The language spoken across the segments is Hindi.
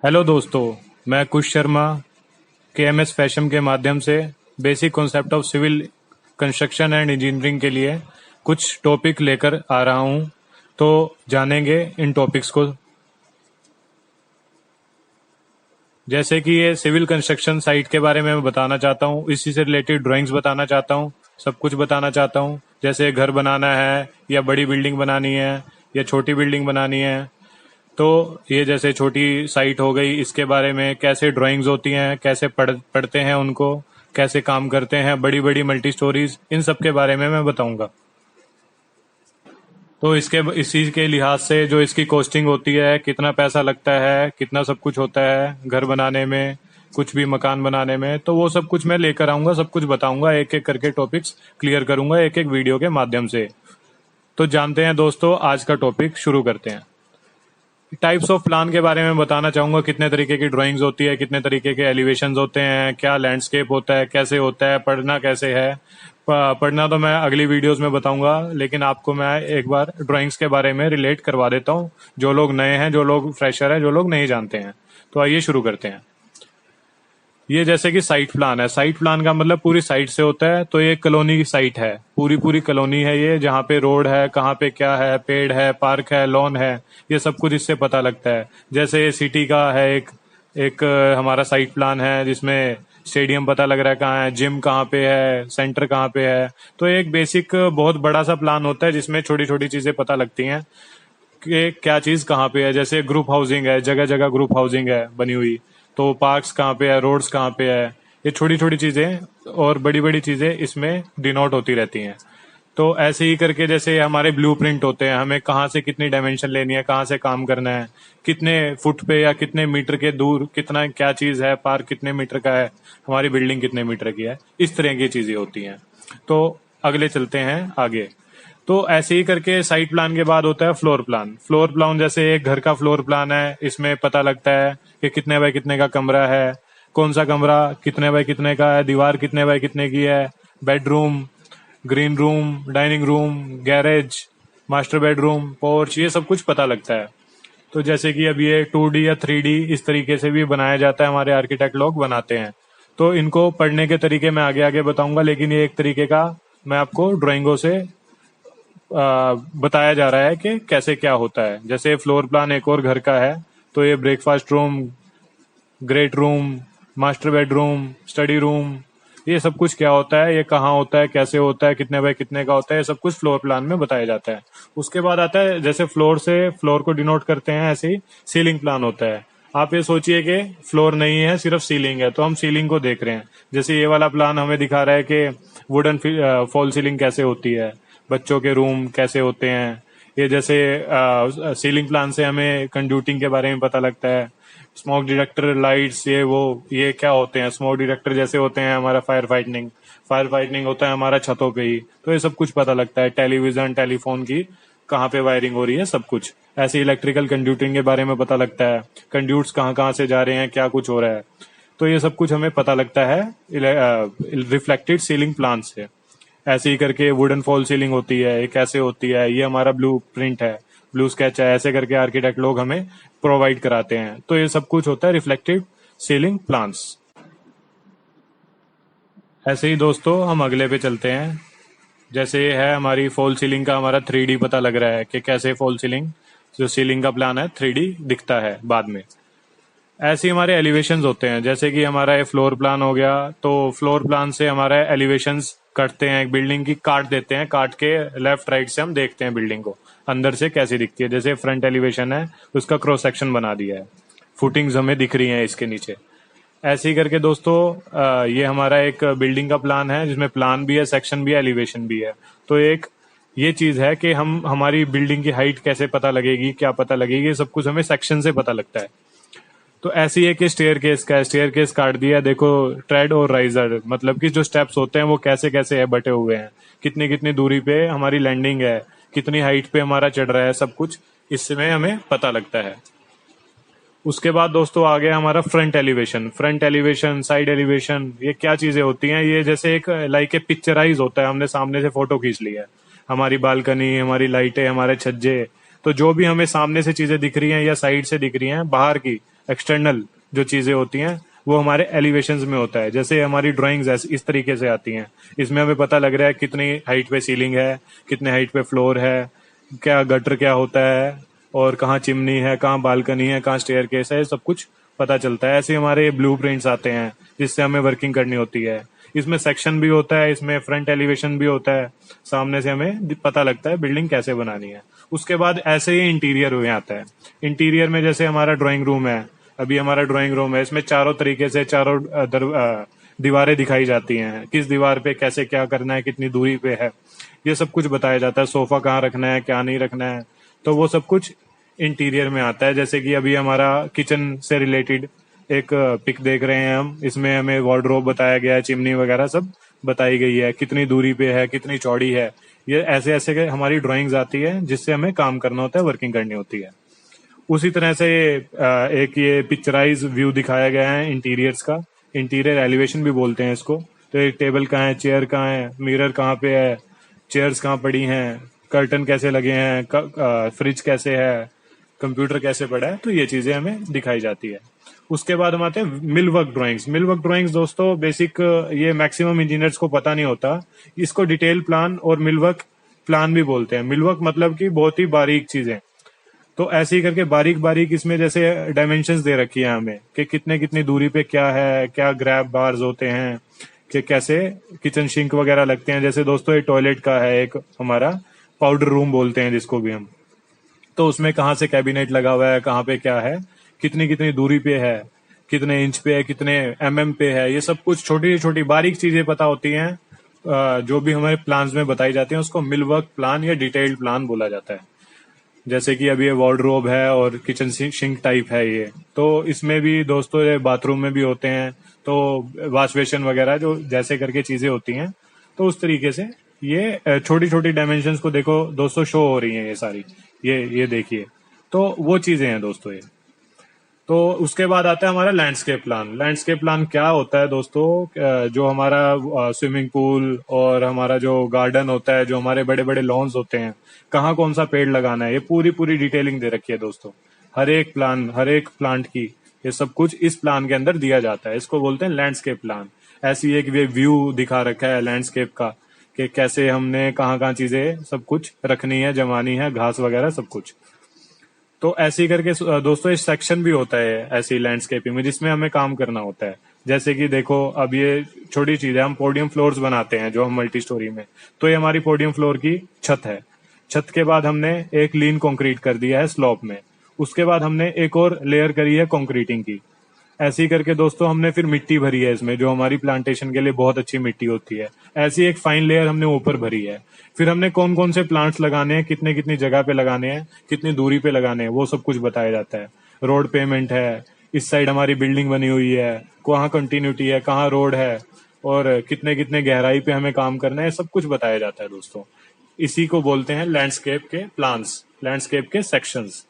हेलो दोस्तों, मैं कुश शर्मा KMS फैशन के माध्यम से basic concept of civil construction and engineering के लिए कुछ टॉपिक लेकर आ रहा हूं। तो जानेंगे इन टॉपिक्स को। जैसे कि ये सिविल कंस्ट्रक्शन साइट के बारे में मैं बताना चाहता हूं, इसी से रिलेटेड ड्राइंग्स बताना चाहता हूं, सब कुछ बताना चाहता हूं। जैसे घर बनाना है या बड़ी बिल्डिंग बनानी है या छोटी बिल्डिंग बनानी है, तो ये जैसे छोटी साइट हो गई, इसके बारे में कैसे ड्राइंग्स होती हैं, कैसे पढ़ते हैं उनको, कैसे काम करते हैं, बड़ी बड़ी मल्टी स्टोरीज, इन सब के बारे में मैं बताऊंगा। तो इसी के लिहाज से जो इसकी कॉस्टिंग होती है, कितना पैसा लगता है, कितना सब कुछ होता है घर बनाने में, कुछ भी मकान बनाने में, तो वो सब कुछ मैं लेकर आऊंगा, सब कुछ बताऊंगा, एक एक करके टॉपिक्स क्लियर करूंगा एक एक वीडियो के माध्यम से। तो जानते हैं दोस्तों, आज का टॉपिक शुरू करते हैं। टाइप्स ऑफ प्लान के बारे में बताना चाहूंगा, कितने तरीके की ड्राइंग्स होती है, कितने तरीके के एलिवेशंस होते हैं, क्या लैंडस्केप होता है, कैसे होता है, पढ़ना कैसे है। पढ़ना तो मैं अगली वीडियोस में बताऊंगा, लेकिन आपको मैं एक बार ड्राइंग्स के बारे में रिलेट करवा देता हूं, जो लोग नए हैं, जो लोग फ्रेशर हैं, जो लोग नहीं जानते हैं। तो आइए शुरू करते हैं। ये जैसे कि साइट प्लान है, साइट प्लान का मतलब पूरी साइट से होता है। तो ये कॉलोनी की साइट है, पूरी पूरी कॉलोनी है ये, जहाँ पे रोड है, कहाँ पे क्या है, पेड़ है, पार्क है, लॉन है, ये सब कुछ इससे पता लगता है। जैसे सिटी का है एक एक हमारा साइट प्लान है, जिसमें स्टेडियम पता लग रहा है कहाँ है, जिम कहाँ पे है, सेंटर कहाँ पे है। तो एक बेसिक बहुत बड़ा सा प्लान होता है, जिसमें छोटी छोटी चीजें पता लगती हैं कि क्या चीज कहाँ पे है। जैसे ग्रुप हाउसिंग है, जगह जगह ग्रुप हाउसिंग है बनी हुई, तो पार्क्स कहाँ पे है, रोड्स कहाँ पे है, ये छोटी छोटी चीजें और बड़ी बड़ी चीजें इसमें डिनोट होती रहती हैं। तो ऐसे ही करके जैसे हमारे ब्लूप्रिंट होते हैं, हमें कहाँ से कितनी डायमेंशन लेनी है, कहाँ से काम करना है, कितने फुट पे या कितने मीटर के दूर कितना क्या चीज है, पार्क कितने मीटर का है, हमारी बिल्डिंग कितने मीटर की है, इस तरह की चीजें होती हैं। तो अगले चलते हैं आगे। तो ऐसे ही करके साइट प्लान के बाद होता है फ्लोर प्लान। फ्लोर प्लान जैसे एक घर का फ्लोर प्लान है, इसमें पता लगता है कि कितने बाय कितने का कमरा है, कौन सा कमरा कितने बाय कितने का है, दीवार कितने बाय कितने की है, bedroom, green room, dining room, garage, master bedroom, porch, ये सब कुछ पता लगता है। तो जैसे कि अब ये 2D या 3D इस तरीके से भी बनाया जाता है, हमारे आर्किटेक्ट लोग बनाते हैं। तो इनको पढ़ने के तरीके मैं आगे आगे बताऊंगा, लेकिन ये एक तरीके का मैं आपको ड्राइंगों से बताया जा रहा है कि कैसे क्या होता है। जैसे फ्लोर प्लान एक और घर का है, तो ये breakfast room, great room, master bedroom, study room, ये सब कुछ क्या होता है, ये कहाँ होता है, कैसे होता है, कितने बाय कितने का होता है, ये सब कुछ फ्लोर प्लान में बताया जाता है। उसके बाद आता है, जैसे फ्लोर से फ्लोर को डिनोट करते हैं, ऐसे ही सीलिंग प्लान होता है। आप ये सोचिए कि फ्लोर नहीं है, सिर्फ सीलिंग है, तो हम सीलिंग को देख रहे हैं। जैसे ये वाला प्लान हमें दिखा रहा है कि वुडन फॉल सीलिंग कैसे होती है, बच्चों के रूम कैसे होते हैं। ये जैसे सीलिंग प्लान से हमें कंड्यूटिंग के बारे में पता लगता है, स्मोक डिटेक्टर लाइट्स, ये क्या होते हैं। स्मोक डिटेक्टर जैसे होते हैं हमारा फायर फाइटिंग होता है हमारा छतों पे ही, तो ये सब कुछ पता लगता है। टेलीविजन, टेलीफोन की कहाँ पे वायरिंग हो रही है, सब कुछ। ऐसे इलेक्ट्रिकल कंड्यूटिंग के बारे में पता लगता है, कंड्यूट्स कहाँ कहाँ से जा रहे हैं, क्या कुछ हो रहा है। तो ये सब कुछ हमें पता लगता है रिफ्लेक्टेड सीलिंग प्लान से। ऐसे ही करके वुडन फॉल सीलिंग होती है, ये कैसे होती है, ये हमारा ब्लू प्रिंट है, ब्लू स्केच है, ऐसे करके आर्किटेक्ट लोग हमें प्रोवाइड कराते हैं। तो ये सब कुछ होता है रिफ्लेक्टिव सीलिंग प्लान्स। ऐसे ही दोस्तों हम अगले पे चलते हैं। जैसे ये है हमारी फॉल सीलिंग का, हमारा 3D पता लग रहा है कि कैसे फॉल सीलिंग, जो सीलिंग का प्लान है, 3D दिखता है बाद में। ऐसे ही हमारे एलिवेशंस होते हैं। जैसे कि हमारा ये फ्लोर प्लान हो गया, तो फ्लोर प्लान से हमारा एलिवेशंस कटते हैं, एक बिल्डिंग की काट देते हैं, काट के लेफ्ट राइट से हम देखते हैं बिल्डिंग को अंदर से कैसी दिखती है। जैसे फ्रंट एलिवेशन है, उसका क्रॉस सेक्शन बना दिया है, फुटिंग्स हमें दिख रही हैं इसके नीचे। ऐसे ही करके दोस्तों ये हमारा एक बिल्डिंग का प्लान है, जिसमें प्लान भी है, सेक्शन भी है, एलिवेशन भी है। तो एक ये चीज है कि हम हमारी बिल्डिंग की हाइट कैसे पता लगेगी, क्या पता लगेगी, ये सब कुछ हमें सेक्शन से पता लगता है। तो ऐसी है कि स्टेयर केस का है, स्टेयर केस काट दिया है, देखो ट्रेड और राइजर, मतलब कि जो स्टेप्स होते हैं वो कैसे कैसे है, बटे हुए हैं, कितनी कितनी दूरी पे हमारी लैंडिंग है, कितनी हाइट पे हमारा चढ़ रहा है, सब कुछ इसमें हमें पता लगता है। उसके बाद दोस्तों आ गया हमारा front elevation. Front elevation, side elevation, ये क्या चीजें होती हैं, ये जैसे एक लाइक ए पिक्चराइज होता है, हमने सामने से फोटो खींच ली है, हमारी बालकनी, हमारी लाइटें, हमारे छज्जे, तो जो भी हमें सामने से चीजें दिख रही हैं या साइड से दिख रही हैं बाहर की, एक्सटर्नल जो चीजें होती हैं वो हमारे एलिवेशंस में होता है। जैसे हमारी ड्राइंग्स इस तरीके से आती हैं, इसमें हमें पता लग रहा है कितनी हाइट पे सीलिंग है, कितने हाइट पे फ्लोर है, क्या गटर क्या होता है, और कहाँ चिमनी है, कहाँ बालकनी है, कहाँ स्टेयर केस है, सब कुछ पता चलता है। ऐसे हमारे ब्लूप्रिंट्स आते हैं जिससे हमें वर्किंग करनी होती है। इसमें सेक्शन भी होता है, इसमें फ्रंट एलिवेशन भी होता है, सामने से हमें पता लगता है बिल्डिंग कैसे बनानी है। उसके बाद ऐसे ही इंटीरियर में आता है। इंटीरियर में जैसे हमारा ड्राइंग रूम है, अभी हमारा ड्राइंग रूम है, इसमें चारों तरीके से चारों दीवारें दिखाई जाती हैं, किस दीवार पे कैसे क्या करना है, कितनी दूरी पे है, ये सब कुछ बताया जाता है। सोफा कहाँ रखना है, क्या नहीं रखना है, तो वो सब कुछ इंटीरियर में आता है। जैसे कि अभी हमारा किचन से रिलेटेड एक पिक देख रहे हैं हम, इसमें हमें वार्डरोब बताया गया है, चिमनी वगैरह सब बताई गई है, कितनी दूरी पे है, कितनी चौड़ी है। ये ऐसे ऐसे के हमारी ड्राइंग्स आती है जिससे हमें काम करना होता है, वर्किंग करनी होती है। उसी तरह से एक ये पिक्चराइज व्यू दिखाया गया है इंटीरियर्स का, इंटीरियर एलिवेशन भी बोलते हैं इसको। तो एक टेबल कहाँ है, चेयर कहाँ है, मिरर कहाँ पे है, चेयर्स कहाँ पड़ी हैं, कर्टन कैसे लगे हैं, फ्रिज कैसे है, कंप्यूटर कैसे पड़ा है, तो ये चीजें हमें दिखाई जाती है। उसके बाद हम आते हैं मिल वर्क ड्राइंग्स। मिल वर्क ड्राइंग्स दोस्तों बेसिक ये मैक्सिमम इंजीनियर्स को पता नहीं होता, इसको डिटेल प्लान और मिल वर्क प्लान भी बोलते हैं। मिल वर्क मतलब कि बहुत ही बारीक चीजें, तो ऐसे ही करके बारीक बारीक इसमें जैसे डायमेंशंस दे रखी है हमें कि कितने कितनी दूरी पे क्या है, क्या ग्रैब बार्स होते हैं, कि कैसे किचन सिंक वगैरह लगते हैं। जैसे दोस्तों ये टॉयलेट का है एक हमारा पाउडर रूम बोलते हैं जिसको भी हम, तो उसमें कहाँ से कैबिनेट लगा हुआ है, कहाँ पे क्या है, कितनी कितनी दूरी पे है, कितने इंच पे है, कितने पे है, ये सब कुछ छोटी छोटी बारीक चीजें पता होती हैं। जो भी हमारे प्लान्स में बताई जाती हैं उसको मिल वर्क प्लान या डिटेल्ड प्लान बोला जाता है। जैसे कि अभी ये वार्डरोब है और किचन सिंक टाइप है ये, तो इसमें भी दोस्तों ये बाथरूम में भी होते हैं, तो वॉश बेसिन वगैरह जो जैसे करके चीजें होती हैं, तो उस तरीके से ये छोटी छोटी डायमेंशंस को देखो दोस्तों शो हो रही हैं ये सारी, ये देखिए, तो वो चीजें हैं दोस्तों ये। तो उसके बाद आता है हमारा लैंडस्केप प्लान। लैंडस्केप प्लान क्या होता है दोस्तों, जो हमारा स्विमिंग पूल और हमारा जो गार्डन होता है, जो हमारे बड़े बड़े लॉन्स होते हैं, कहाँ कौन सा पेड़ लगाना है, ये पूरी पूरी डिटेलिंग दे रखी है दोस्तों। हर एक प्लान, हर एक प्लांट की, ये सब कुछ इस प्लान के अंदर दिया जाता है। इसको बोलते हैं लैंडस्केप प्लान। ऐसी एक व्यू दिखा रखा है लैंडस्केप का, कि कैसे हमने कहाँ कहाँ चीजें सब कुछ रखनी है, जमानी है, घास वगैरह सब कुछ। तो ऐसे ही करके दोस्तों इस सेक्शन भी होता है ऐसी लैंडस्केपिंग में जिसमें हमें काम करना होता है। जैसे कि देखो अब ये छोटी चीज है, हम पोडियम फ्लोर्स बनाते हैं जो हम मल्टी स्टोरी में, तो ये हमारी पोडियम फ्लोर की छत है। छत के बाद हमने एक लीन कंक्रीट कर दिया है स्लॉप में, उसके बाद हमने एक और लेयर करी है कंक्रीटिंग की। ऐसे ही करके दोस्तों हमने फिर मिट्टी भरी है इसमें, जो हमारी प्लांटेशन के लिए बहुत अच्छी मिट्टी होती है, ऐसी एक फाइन लेयर हमने ऊपर भरी है। फिर हमने कौन कौन से प्लांट्स लगाने हैं, कितने कितनी जगह पे लगाने हैं, कितनी दूरी पे लगाने हैं, वो सब कुछ बताया जाता है। रोड पेमेंट है, इस साइड हमारी बिल्डिंग बनी हुई है, कहाँ कंटिन्यूटी है, कहाँ रोड है, और कितने कितने गहराई पे हमें काम करना है, सब कुछ बताया जाता है दोस्तों। इसी को बोलते हैं लैंडस्केप के प्लान्स, लैंडस्केप के सेक्शंस।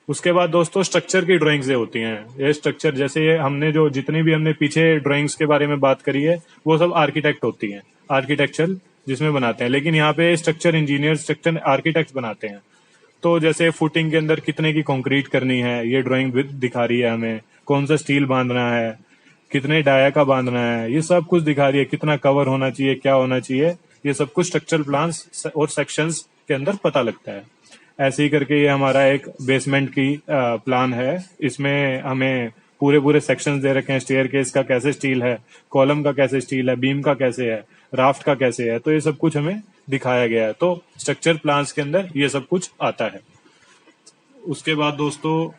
उसके बाद दोस्तों स्ट्रक्चर की ड्राइंग्स होती हैं। ये स्ट्रक्चर जैसे ये हमने जो जितनी भी हमने पीछे ड्राइंग्स के बारे में बात करी है वो सब आर्किटेक्ट होती हैं, आर्किटेक्चर जिसमें बनाते हैं, लेकिन यहाँ पे स्ट्रक्चर इंजीनियर, स्ट्रक्चर आर्किटेक्ट बनाते हैं। तो जैसे फुटिंग के अंदर कितने की कंक्रीट करनी है, ये ड्राइंग दिखा रही है हमें, कौन सा स्टील बांधना है, कितने डाया का बांधना है, ये सब कुछ दिखा रही है, कितना कवर होना चाहिए, क्या होना चाहिए, ये सब कुछ स्ट्रक्चरल प्लान्स और सेक्शंस के अंदर पता लगता है। ऐसे ही करके ये हमारा एक बेसमेंट की प्लान है, इसमें हमें पूरे पूरे सेक्शंस दे रखे हैं। स्टेयर केस का कैसे स्टील है, कॉलम का कैसे स्टील है, बीम का कैसे है, राफ्ट का कैसे है, तो ये सब कुछ हमें दिखाया गया है। तो स्ट्रक्चर प्लान्स के अंदर ये सब कुछ आता है। उसके बाद दोस्तों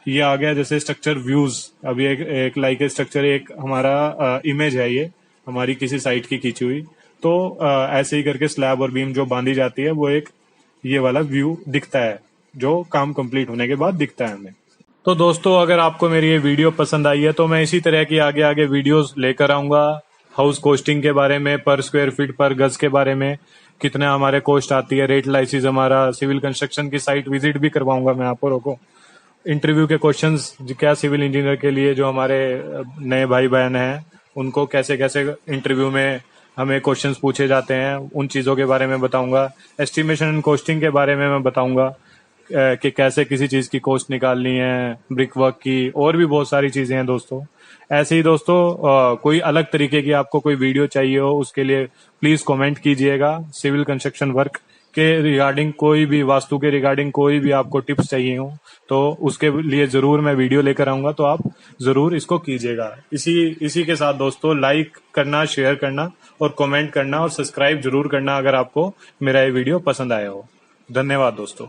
ये आ गया जैसे स्ट्रक्चर व्यूज। अभी एक लाइक स्ट्रक्चर, एक हमारा इमेज है, ये हमारी किसी साइट की खींची हुई, तो ऐसे ही करके स्लैब और बीम जो बांधी जाती है वो एक ये वाला व्यू दिखता है, जो काम कंप्लीट होने के बाद दिखता है हमें। तो दोस्तों अगर आपको मेरी ये वीडियो पसंद आई है तो मैं इसी तरह की आगे आगे वीडियोस लेकर आऊंगा। हाउस कोस्टिंग के बारे में, पर स्क्वायर फीट पर गज के बारे में, कितना हमारे कॉस्ट आती है, रेट लाइसिस, हमारा सिविल कंस्ट्रक्शन की साइट विजिट भी करवाऊंगा मैं आप लोगों को। इंटरव्यू के क्वेश्चंस क्या सिविल इंजीनियर के लिए जो हमारे नए भाई बहन हैं उनको कैसे कैसे इंटरव्यू में हमें क्वेश्चंस पूछे जाते हैं, उन चीज़ों के बारे में बताऊंगा। एस्टिमेशन एंड कॉस्टिंग के बारे में मैं बताऊंगा कि कैसे किसी चीज की कॉस्ट निकालनी है, ब्रिक वर्क की, और भी बहुत सारी चीजें हैं दोस्तों। ऐसे ही दोस्तों कोई अलग तरीके की आपको कोई वीडियो चाहिए हो, उसके लिए प्लीज कमेंट कीजिएगा। सिविल कंस्ट्रक्शन वर्क के रिगार्डिंग, कोई भी वास्तु के रिगार्डिंग कोई भी आपको टिप्स चाहिए हो तो उसके लिए जरूर मैं वीडियो लेकर आऊंगा, तो आप जरूर इसको कीजिएगा। इसी के साथ दोस्तों लाइक करना, शेयर करना और कमेंट करना और सब्सक्राइब जरूर करना अगर आपको मेरा ये वीडियो पसंद आया हो। धन्यवाद दोस्तों।